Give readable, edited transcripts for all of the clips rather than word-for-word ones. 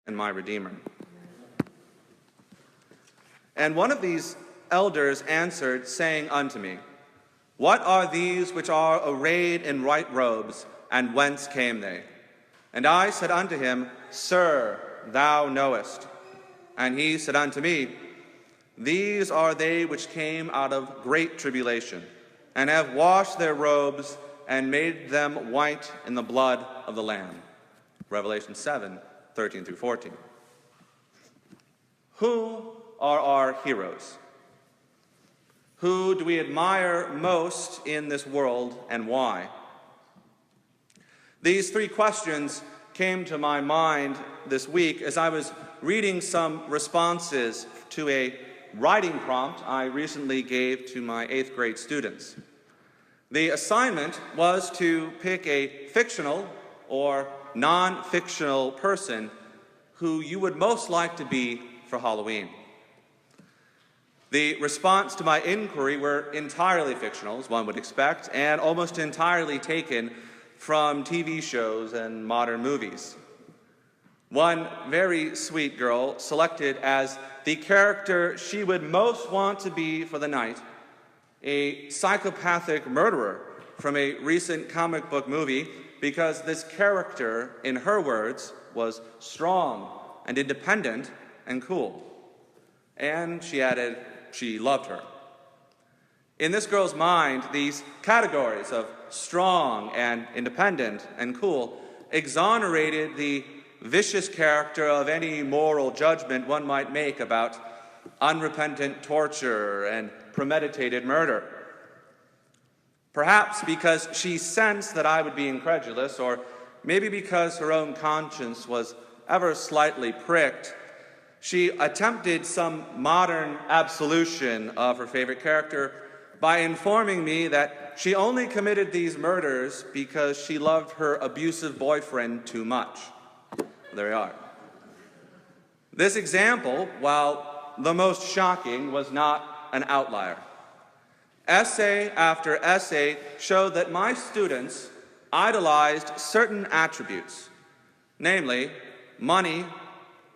and my Redeemer. And one of these elders answered, saying unto me, What are these which are arrayed in white robes, and whence came they? And I said unto him, Sir, thou knowest. And he said unto me, These are they which came out of great tribulation, and have washed their robes, and made them white in the blood of the Lamb. Revelation 7:13 through 14. Who are our heroes? Who do we admire most in this world, and why? These three questions came to my mind this week as I was reading some responses to a writing prompt I recently gave to my 8th grade students. The assignment was to pick a fictional or non-fictional person who you would most like to be for Halloween. The response to my inquiry were entirely fictional, as one would expect, and almost entirely taken from TV shows and modern movies. One very sweet girl selected as the character she would most want to be for the night a psychopathic murderer from a recent comic book movie because this character, in her words, was strong and independent and cool. And she added, she loved her. In this girl's mind, these categories of strong and independent and cool exonerated the vicious character of any moral judgment one might make about unrepentant torture and premeditated murder. Perhaps because she sensed that I would be incredulous, or maybe because her own conscience was ever slightly pricked, she attempted some modern absolution of her favorite character by informing me that she only committed these murders because she loved her abusive boyfriend too much. There we are. This example, while the most shocking, was not an outlier. Essay after essay showed that my students idolized certain attributes, namely money,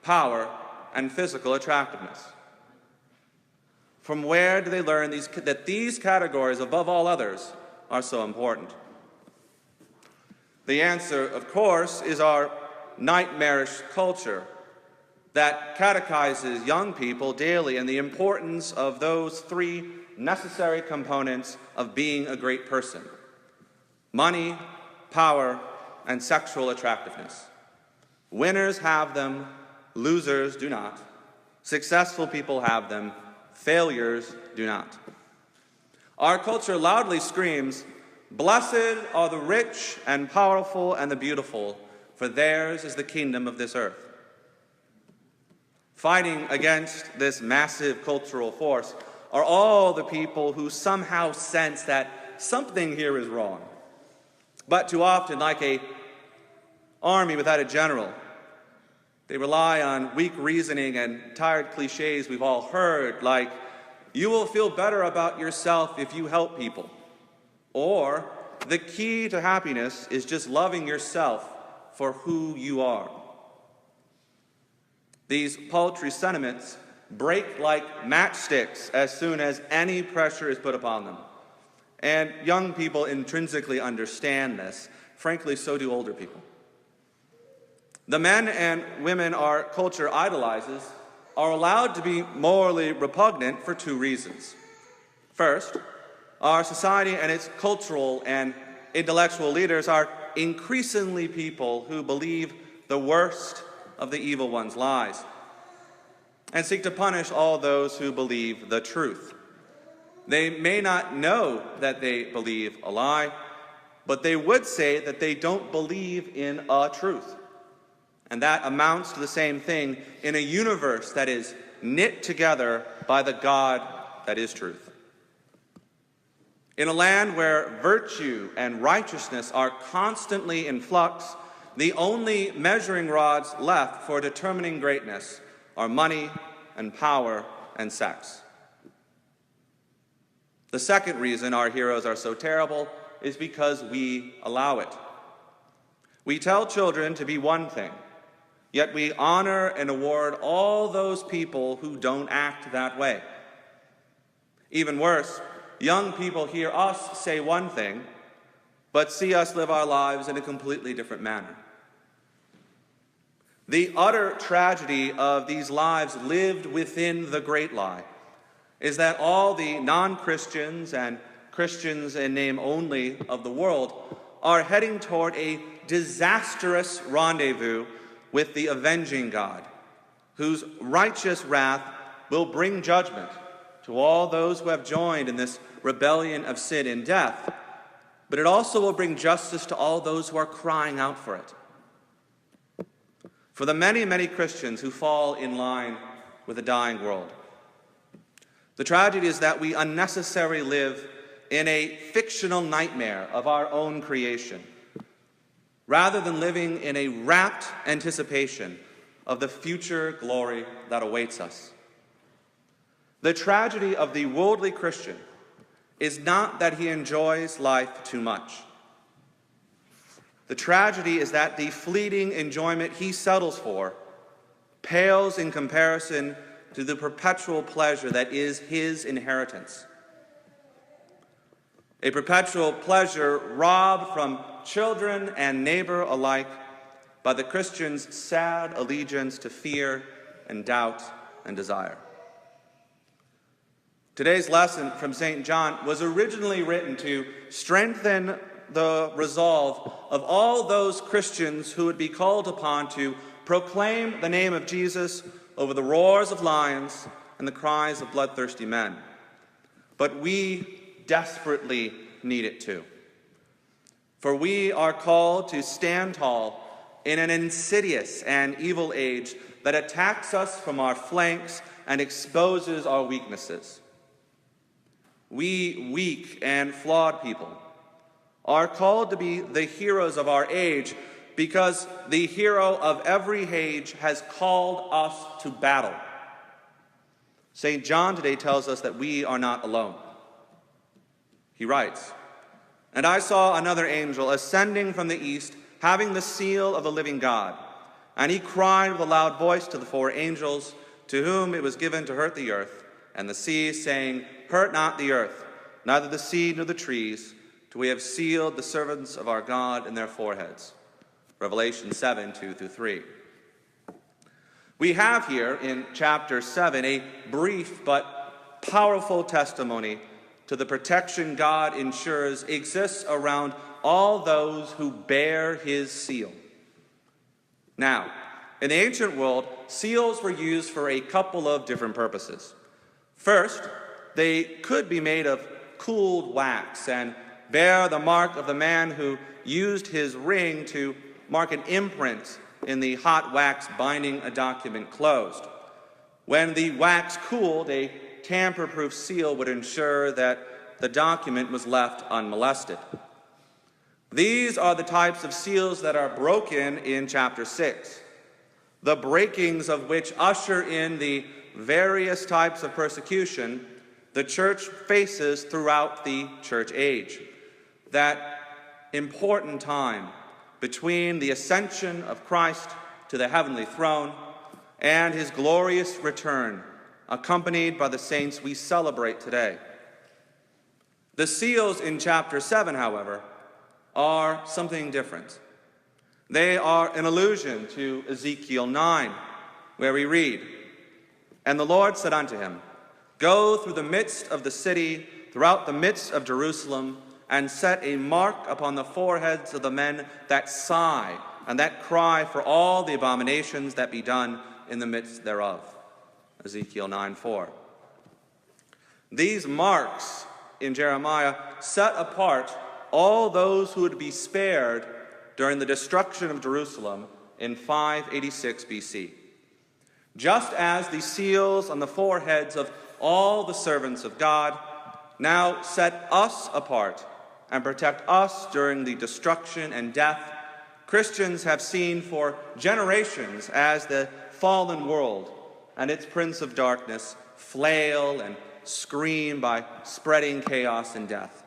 power, and physical attractiveness. From where do they learn that these categories, above all others, are so important? The answer, of course, is our nightmarish culture that catechizes young people daily in the importance of those three necessary components of being a great person: money, power, and sexual attractiveness. Winners have them, losers do not. Successful people have them, failures do not. Our culture loudly screams, "Blessed are the rich and powerful and the beautiful, for theirs is the kingdom of this earth." Fighting against this massive cultural force are all the people who somehow sense that something here is wrong. But too often, like an army without a general, they rely on weak reasoning and tired cliches we've all heard, like, "You will feel better about yourself if you help people," or "The key to happiness is just loving yourself for who you are." These paltry sentiments break like matchsticks as soon as any pressure is put upon them. And young people intrinsically understand this. Frankly, so do older people. The men and women our culture idolizes are allowed to be morally repugnant for two reasons. First, our society and its cultural and intellectual leaders are increasingly people who believe the worst of the evil one's lies and seek to punish all those who believe the truth. They may not know that they believe a lie, but they would say that they don't believe in a truth. And that amounts to the same thing in a universe that is knit together by the God that is truth. In a land where virtue and righteousness are constantly in flux, the only measuring rods left for determining greatness are money and power and sex. The second reason our heroes are so terrible is because we allow it. We tell children to be one thing. yet we honor and award all those people who don't act that way. Even worse, young people hear us say one thing, but see us live our lives in a completely different manner. The utter tragedy of these lives lived within the great lie is that all the non-Christians and Christians in name only of the world are heading toward a disastrous rendezvous with the avenging God, whose righteous wrath will bring judgment to all those who have joined in this rebellion of sin and death, but it also will bring justice to all those who are crying out for it. For the many, many Christians who fall in line with a dying world, the tragedy is that we unnecessarily live in a fictional nightmare of our own creation, rather than living in a rapt anticipation of the future glory that awaits us. The tragedy of the worldly Christian is not that he enjoys life too much. The tragedy is that the fleeting enjoyment he settles for pales in comparison to the perpetual pleasure that is his inheritance. A perpetual pleasure robbed from children and neighbor alike by the Christian's sad allegiance to fear and doubt and desire. Today's lesson from St. John was originally written to strengthen the resolve of all those Christians who would be called upon to proclaim the name of Jesus over the roars of lions and the cries of bloodthirsty men. But we desperately need it too. For we are called to stand tall in an insidious and evil age that attacks us from our flanks and exposes our weaknesses. We weak and flawed people are called to be the heroes of our age because the hero of every age has called us to battle. St. John today tells us that we are not alone. He writes, "And I saw another angel ascending from the east, having the seal of the living God. And he cried with a loud voice to the four angels, to whom it was given to hurt the earth and the sea, saying, Hurt not the earth, neither the seed nor the trees, till we have sealed the servants of our God in their foreheads." Revelation 7, 2-3. We have here in chapter 7 a brief but powerful testimony to the protection God ensures exists around all those who bear his seal. Now, in the ancient world, seals were used for a couple of different purposes. First, they could be made of cooled wax and bear the mark of the man who used his ring to mark an imprint in the hot wax binding a document closed. When the wax cooled, a tamper-proof seal would ensure that the document was left unmolested. These are the types of seals that are broken in chapter 6, the breakings of which usher in the various types of persecution the church faces throughout the church age. That important time between the ascension of Christ to the heavenly throne and his glorious return, accompanied by the saints we celebrate today. The seals in chapter 7, however, are something different. They are an allusion to Ezekiel 9, where we read, "And the Lord said unto him, Go through the midst of the city, throughout the midst of Jerusalem, and set a mark upon the foreheads of the men that sigh and that cry for all the abominations that be done in the midst thereof." Ezekiel 9:4. These marks in Jeremiah set apart all those who would be spared during the destruction of Jerusalem in 586 BC. Just as the seals on the foreheads of all the servants of God now set us apart and protect us during the destruction and death Christians have seen for generations as the fallen world and its prince of darkness flail and scream by spreading chaos and death.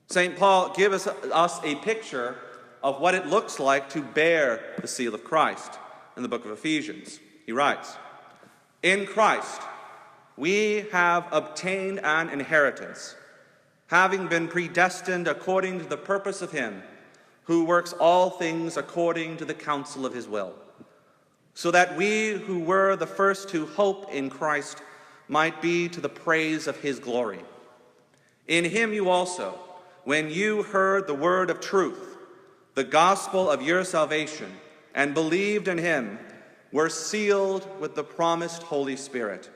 St. Paul gives us a picture of what it looks like to bear the seal of Christ in the book of Ephesians. He writes, "In Christ we have obtained an inheritance, having been predestined according to the purpose of him who works all things according to the counsel of his will, so that we who were the first to hope in Christ might be to the praise of his glory. In him you also, when you heard the word of truth, the gospel of your salvation, and believed in him, were sealed with the promised Holy Spirit,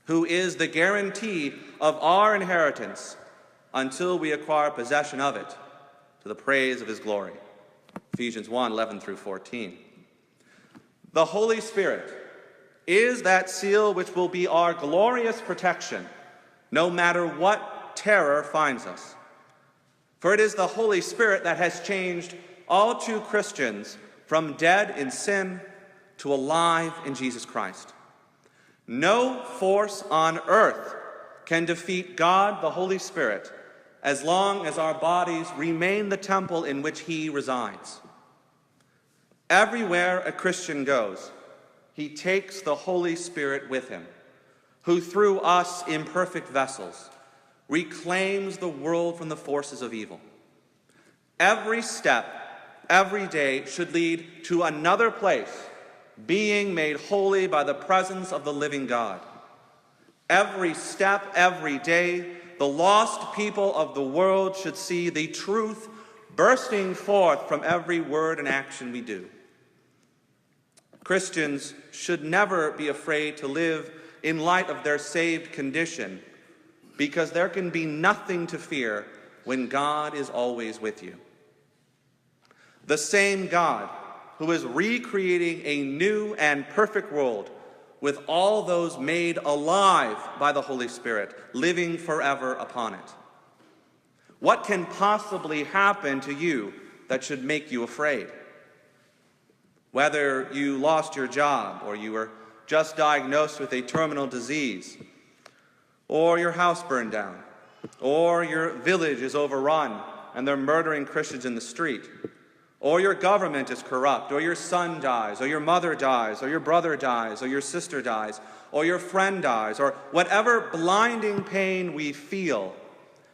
who is the guarantee of our inheritance until we acquire possession of it, to the praise of his glory." Ephesians 1:11 through 14. The Holy Spirit is that seal which will be our glorious protection, no matter what terror finds us. For it is the Holy Spirit that has changed all true Christians from dead in sin to alive in Jesus Christ. No force on earth can defeat God, the Holy Spirit, as long as our bodies remain the temple in which he resides. Everywhere a Christian goes, he takes the Holy Spirit with him, who through us imperfect vessels reclaims the world from the forces of evil. Every step, every day should lead to another place, being made holy by the presence of the living God. Every step, every day, the lost people of the world should see the truth bursting forth from every word and action we do. Christians should never be afraid to live in light of their saved condition, because there can be nothing to fear when God is always with you. The same God who is recreating a new and perfect world with all those made alive by the Holy Spirit, living forever upon it. What can possibly happen to you that should make you afraid? Whether you lost your job, or you were just diagnosed with a terminal disease, or your house burned down, or your village is overrun and they're murdering Christians in the street, or your government is corrupt, or your son dies, or your mother dies, or your brother dies, or your sister dies, or your friend dies, or whatever blinding pain we feel,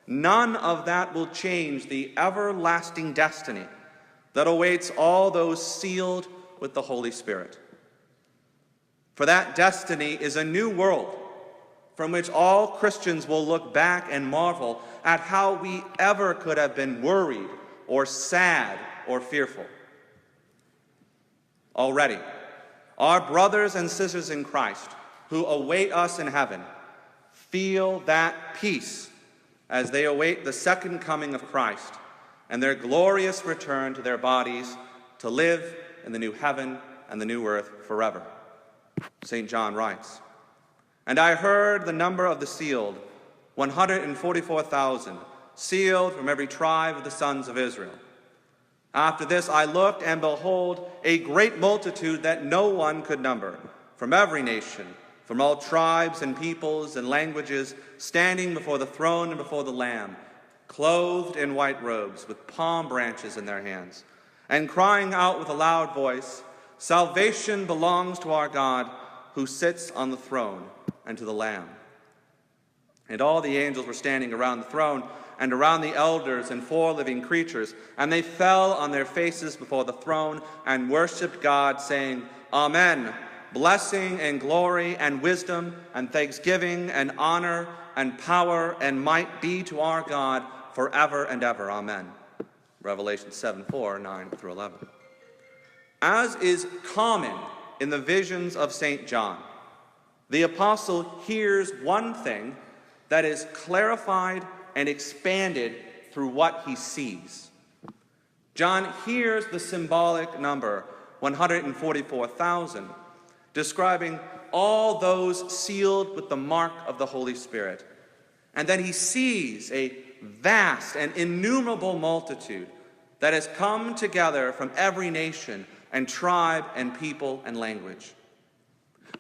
none of that will change the everlasting destiny that awaits all those sealed with the Holy Spirit. For that destiny is a new world from which all Christians will look back and marvel at how we ever could have been worried or sad or fearful. Already, our brothers and sisters in Christ who await us in heaven feel that peace as they await the second coming of Christ and their glorious return to their bodies to live in the new heaven and the new earth forever. St. John writes, "And I heard the number of the sealed, 144,000, sealed from every tribe of the sons of Israel. After this I looked, and behold, a great multitude that no one could number, from every nation, from all tribes and peoples and languages, standing before the throne and before the Lamb, clothed in white robes, with palm branches in their hands, and crying out with a loud voice, 'Salvation belongs to our God, who sits on the throne, and to the Lamb.' And all the angels were standing around the throne, and around the elders and 4 living creatures, and they fell on their faces before the throne and worshipped God, saying, 'Amen. Blessing and glory and wisdom and thanksgiving and honor and power and might be to our God forever and ever. Amen.'" Revelation 7:4, 9 through 11. As is common in the visions of St. John, the apostle hears one thing that is clarified and expanded through what he sees. John hears the symbolic number 144,000, describing all those sealed with the mark of the Holy Spirit. And then he sees a vast and innumerable multitude that has come together from every nation and tribe and people and language.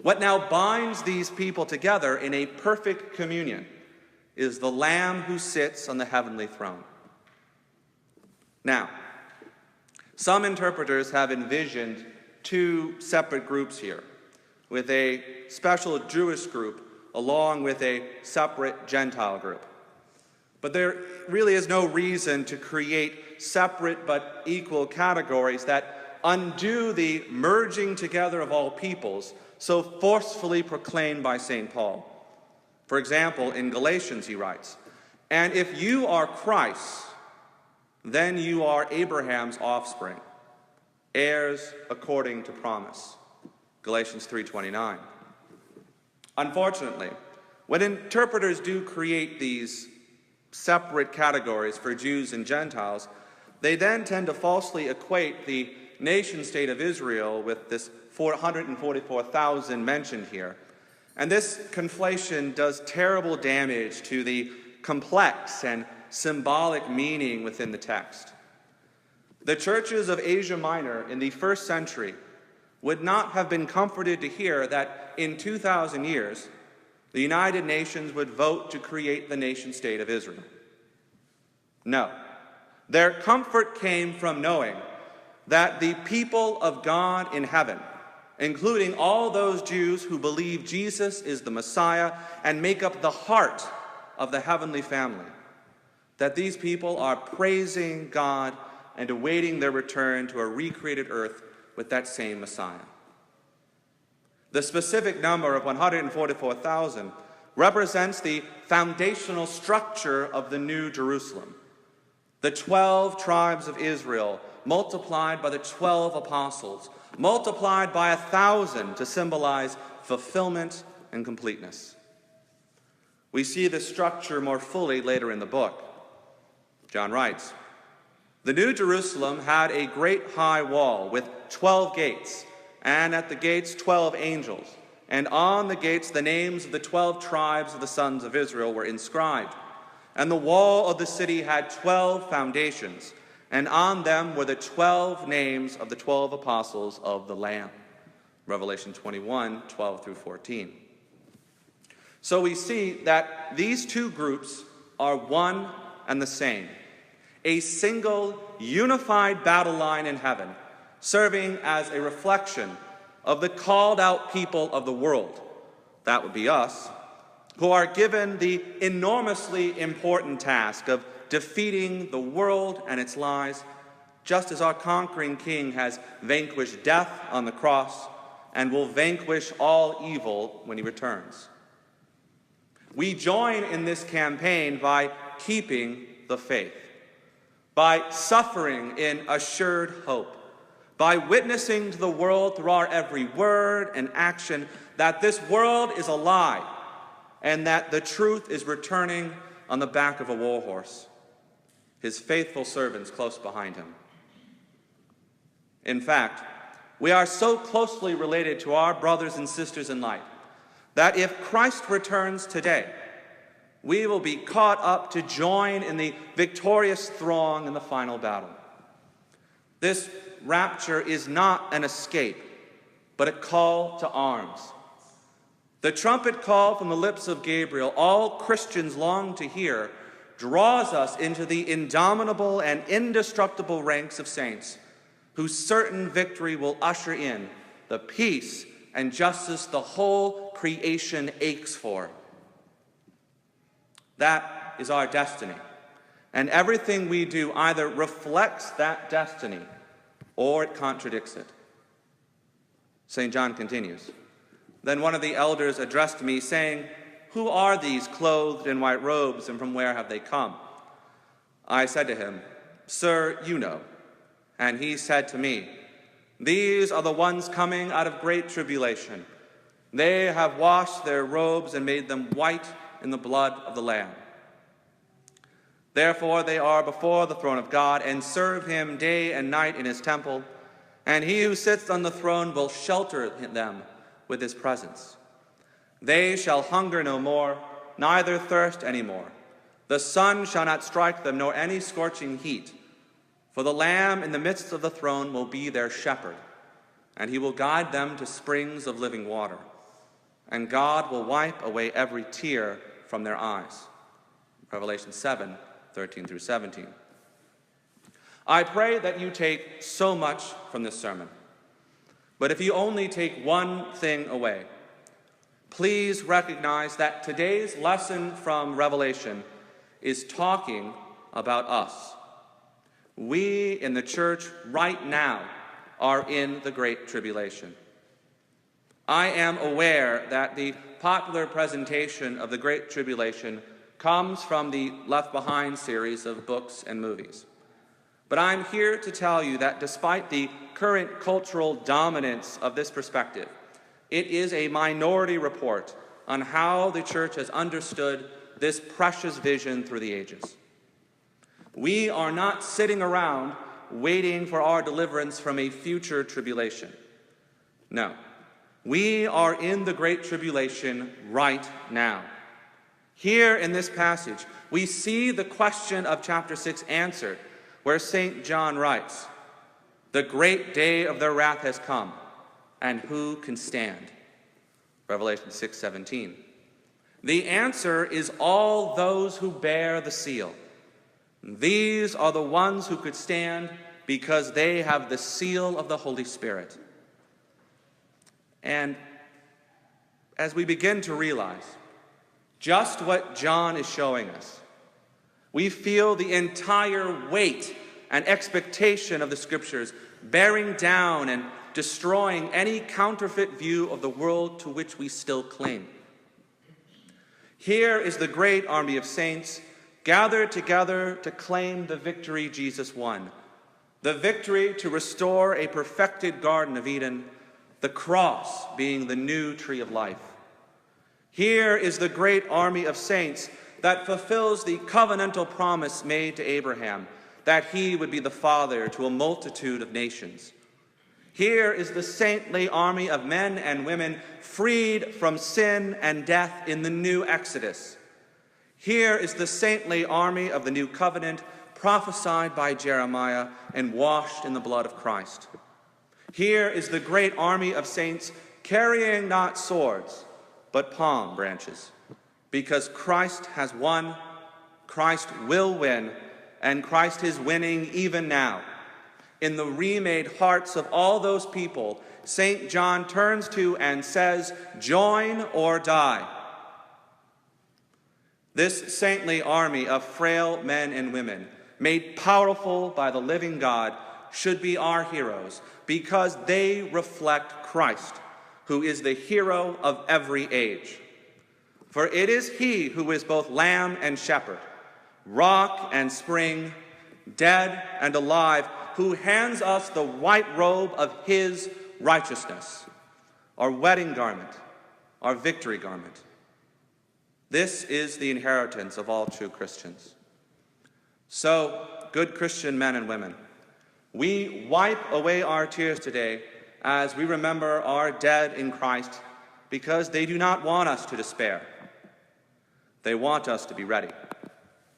What now binds these people together in a perfect communion is the Lamb who sits on the heavenly throne. Now, Some interpreters have envisioned two separate groups here, with a special Jewish group along with a separate Gentile group. But there really is no reason to create separate but equal categories that undo the merging together of all peoples so forcefully proclaimed by St. Paul. For example, in Galatians he writes, "And if you are Christ, then you are Abraham's offspring, heirs according to promise." Galatians 3:29. Unfortunately, when interpreters do create these separate categories for Jews and Gentiles, they then tend to falsely equate the nation-state of Israel with this 444,000 mentioned here. And this conflation does terrible damage to the complex and symbolic meaning within the text. The churches of Asia Minor in the first century would not have been comforted to hear that in 2,000 years, the United Nations would vote to create the nation-state of Israel. No. Their comfort came from knowing that the people of God in heaven, including all those Jews who believe Jesus is the Messiah and make up the heart of the heavenly family, that these people are praising God and awaiting their return to a recreated earth with that same Messiah. The specific number of 144,000 represents the foundational structure of the New Jerusalem. The 12 tribes of Israel multiplied by the 12 apostles, multiplied by 1,000 to symbolize fulfillment and completeness. We see this structure more fully later in the book. John writes, "The New Jerusalem had a great high wall with 12 gates, and at the gates 12 angels, and on the gates the names of the 12 tribes of the sons of Israel were inscribed. And the wall of the city had 12 foundations, and on them were the 12 names of the 12 apostles of the Lamb." Revelation 21, 12 through 14. So we see that these two groups are one and the same, a single unified battle line in heaven, serving as a reflection of the called out people of the world, that would be us, who are given the enormously important task of defeating the world and its lies, just as our conquering King has vanquished death on the cross and will vanquish all evil when he returns. We join in this campaign by keeping the faith, by suffering in assured hope, by witnessing to the world through our every word and action that this world is a lie and that the truth is returning on the back of a war horse, his faithful servants close behind him. In fact, we are so closely related to our brothers and sisters in light that if Christ returns today, we will be caught up to join in the victorious throng in the final battle. This rapture is not an escape, but a call to arms. The trumpet call from the lips of Gabriel, all Christians long to hear, draws us into the indomitable and indestructible ranks of saints, whose certain victory will usher in the peace and justice the whole creation aches for. That is our destiny, and everything we do either reflects that destiny or it contradicts it. St. John continues, "Then one of the elders addressed me, saying, 'Who are these clothed in white robes, and from where have they come?' I said to him, 'Sir, you know.' And he said to me, 'These are the ones coming out of great tribulation. They have washed their robes and made them white in the blood of the Lamb. Therefore they are before the throne of God and serve him day and night in his temple, and he who sits on the throne will shelter them with his presence. They shall hunger no more, neither thirst any more. The sun shall not strike them, nor any scorching heat. For the Lamb in the midst of the throne will be their shepherd, and he will guide them to springs of living water. And God will wipe away every tear from their eyes.'" Revelation 7, 13 through 17. I pray that you take so much from this sermon. But if you only take one thing away, please recognize that today's lesson from Revelation is talking about us. We in the church right now are in the Great Tribulation. I am aware that the popular presentation of the Great Tribulation comes from the Left Behind series of books and movies. But I'm here to tell you that despite the current cultural dominance of this perspective, it is a minority report on how the church has understood this precious vision through the ages. We are not sitting around waiting for our deliverance from a future tribulation. No, we are in the Great Tribulation right now. Here in this passage, we see the question of chapter 6 answered, where St. John writes, "The great day of their wrath has come, and who can stand?" Revelation 6:17. The answer is all those who bear the seal. These are the ones who could stand because they have the seal of the Holy Spirit. And as we begin to realize just what John is showing us, we feel the entire weight and expectation of the Scriptures bearing down and destroying any counterfeit view of the world to which we still cling. Here is the great army of saints gathered together to claim the victory Jesus won, the victory to restore a perfected Garden of Eden, the cross being the new tree of life. Here is the great army of saints that fulfills the covenantal promise made to Abraham, that he would be the father to a multitude of nations. Here is the saintly army of men and women freed from sin and death in the new Exodus. Here is the saintly army of the new covenant prophesied by Jeremiah and washed in the blood of Christ. Here is the great army of saints carrying not swords, but palm branches, because Christ has won, Christ will win, and Christ is winning even now. In the remade hearts of all those people, St. John turns to and says, "Join or die." This saintly army of frail men and women, made powerful by the living God, should be our heroes because they reflect Christ, who is the hero of every age. For it is he who is both lamb and shepherd, rock and spring, dead and alive, who hands us the white robe of his righteousness, our wedding garment, our victory garment. This is the inheritance of all true Christians. So, good Christian men and women, we wipe away our tears today as we remember our dead in Christ, because they do not want us to despair. They want us to be ready.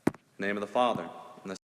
In the name of the Father,